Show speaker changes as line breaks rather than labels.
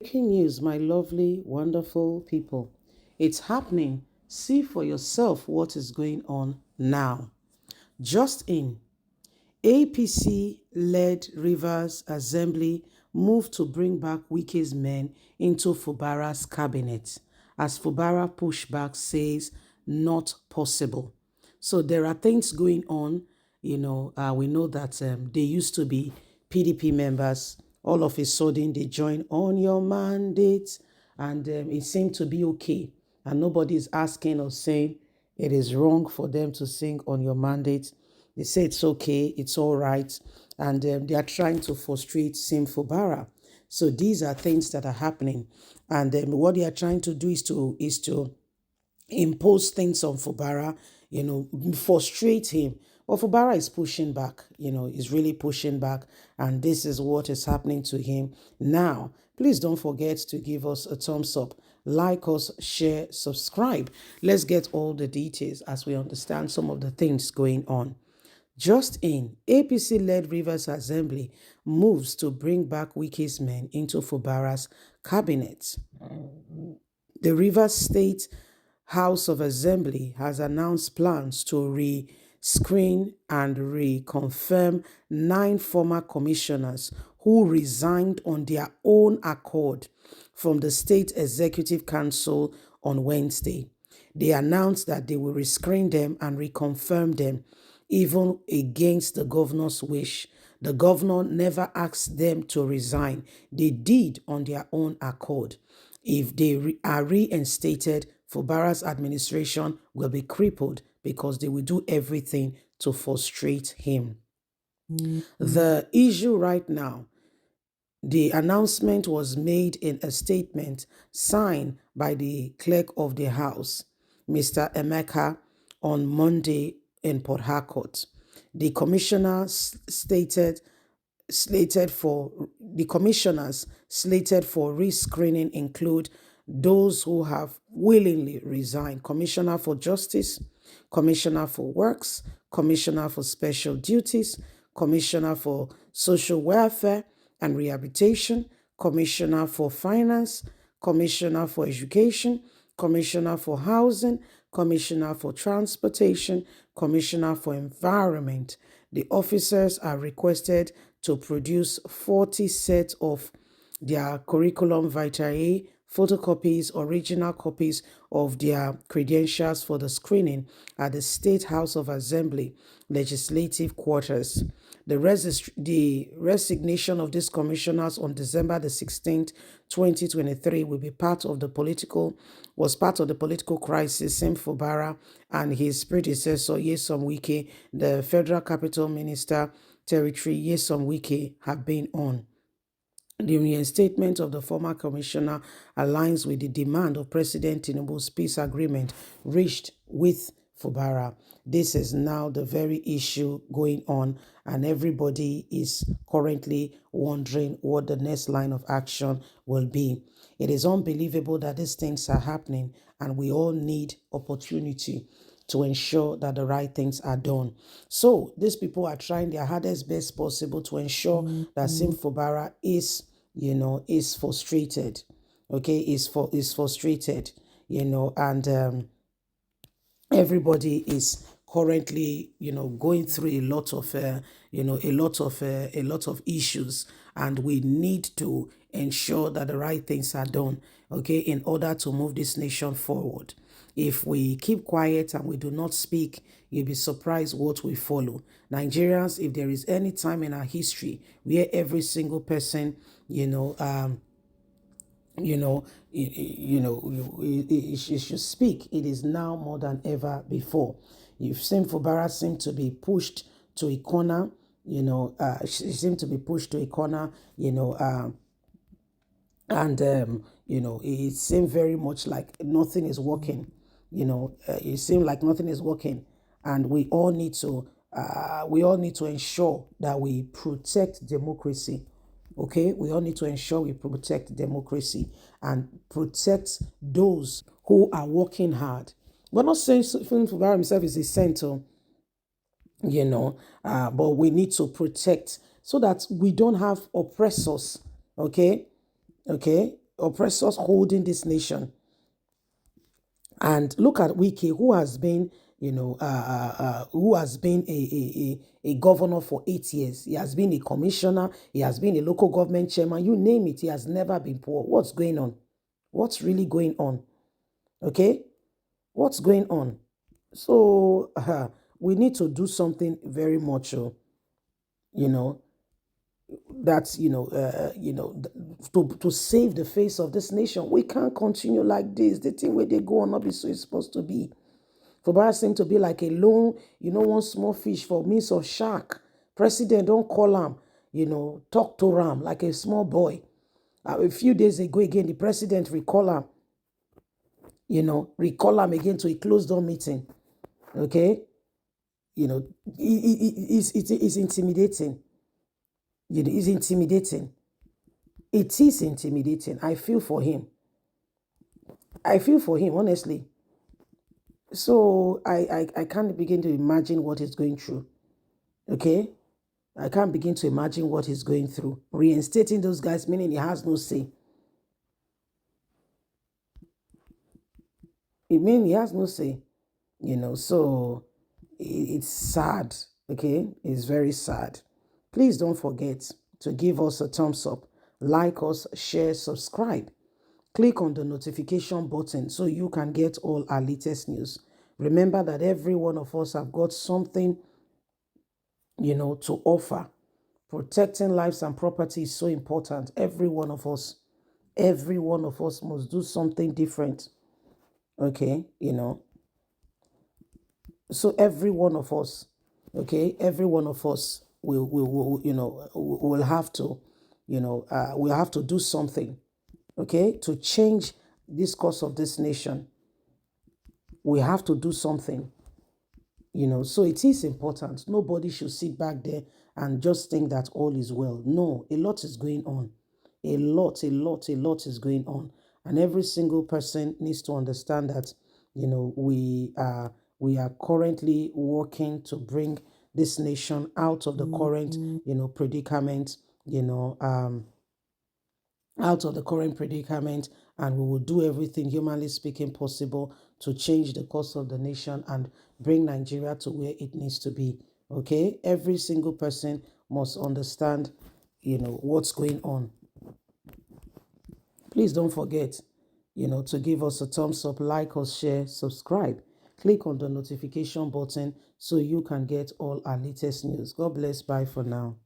Breaking news, my lovely, wonderful people. It's happening. See for yourself what is going on now. Just in, APC-led Rivers Assembly moved to bring back Wike's men into Fubara's cabinet, as Fubara pushback says not possible. So there are things going on. We know that they used to be PDP members. All of a sudden, they join on your mandate, and it seemed to be okay. And nobody is asking or saying it is wrong for them to sing on your mandate. They say it's okay, it's all right, and they are trying to frustrate Sim Fubara. So these are things that are happening, and what they are trying to do is to impose things on Fubara, frustrate him. But Fubara is pushing back, is really pushing back, and this is what is happening to him now. Please don't forget to give us a thumbs up, like us, share, subscribe. Let's get all the details as we understand some of the things going on. Just in, APC-led Rivers Assembly moves to bring back Wike's men into Fubara's cabinet. The Rivers State House of Assembly has announced plans to re-screen and reconfirm 9 former commissioners who resigned on their own accord from the State Executive Council on Wednesday. They announced that they will rescreen them and reconfirm them, even against the governor's wish. The governor never asked them to resign. They did on their own accord. If they are reinstated, Fubara's administration will be crippled because they will do everything to frustrate him. The issue right now, the announcement was made in a statement signed by the clerk of the House, Mr. Emeka, on Monday in Port Harcourt. The commissioners slated for rescreening include those who have willingly resigned: Commissioner for Justice, Commissioner for Works, Commissioner for Special Duties, Commissioner for Social Welfare and Rehabilitation, Commissioner for Finance, Commissioner for Education, Commissioner for Housing, Commissioner for Transportation, Commissioner for Environment. The officers are requested to produce 40 sets of their curriculum vitae, photocopies, original copies of their credentials for the screening at the State House of Assembly Legislative Quarters. The resignation of these commissioners on December the 16th, 2023 was part of the political crisis in Fubara and his predecessor, Nyesom Wike, the Federal Capital Minister Territory, Nyesom Wike, have been on. The reinstatement of the former commissioner aligns with the demand of President Tinubu's peace agreement reached with Fubara. This is now the very issue going on, and everybody is currently wondering what the next line of action will be. It is unbelievable that these things are happening, and we all need opportunity to ensure that the right things are done. So these people are trying their hardest best possible to ensure that Sim Fubara is frustrated. Okay, is frustrated, and everybody is currently, going through a lot of issues, and we need to ensure that the right things are done, okay, in order to move this nation forward. If we keep quiet and we do not speak, you'll be surprised what we follow. Nigerians, if there is any time in our history where every single person, you should speak, it is now more than ever before. You've seen Fubara seem to be pushed to a corner, she seemed to be pushed to a corner, and it seemed very much like nothing is working. It seemed like nothing is working, and we all need to ensure that we protect democracy. Okay, we all need to ensure we protect democracy and protect those who are working hard. We're not saying Fubara himself is a center, but we need to protect so that we don't have oppressors. Okay, oppressors holding this nation. And look at Wike, who has been, who has been a governor for 8 years. He has been a commissioner. He has been a local government chairman. You name it. He has never been poor. What's going on? What's really going on? Okay? What's going on? So we need to do something very much, you know, that's to save the face of this nation. We can't continue like this. The thing where they go on not be so it's supposed to be. Fubara seem to be like a lone, one small fish for means of shark. President don't call him, talk to him like a small boy. A few days ago again, the president recall him, again to a closed door meeting. Okay, it's intimidating. It's intimidating. It is intimidating. I feel for him. Honestly. So I can't begin to imagine what he's going through. Okay? I can't begin to imagine what he's going through. Reinstating those guys, meaning he has no say. It means he has no say. So it's sad. Okay? It's very sad. Please don't forget to give us a thumbs up, like us, share, subscribe. Click on the notification button so you can get all our latest news. Remember that every one of us have got something, to offer. Protecting lives and property is so important. Every one of us must do something different. Okay, So every one of us, every one of us will have to, we'll have to do something, to change this course of this nation. We have to do something, So it is important. Nobody should sit back there and just think that all is well. No, a lot is going on. A lot is going on. And every single person needs to understand that, we are currently working to bring this nation out of the current, predicament, out of the current predicament, and we will do everything humanly speaking possible to change the course of the nation and bring Nigeria to where it needs to be. Okay, every single person must understand, what's going on. Please don't forget, to give us a thumbs up, like us, share, subscribe. Click on the notification button so you can get all our latest news. God bless. Bye for now.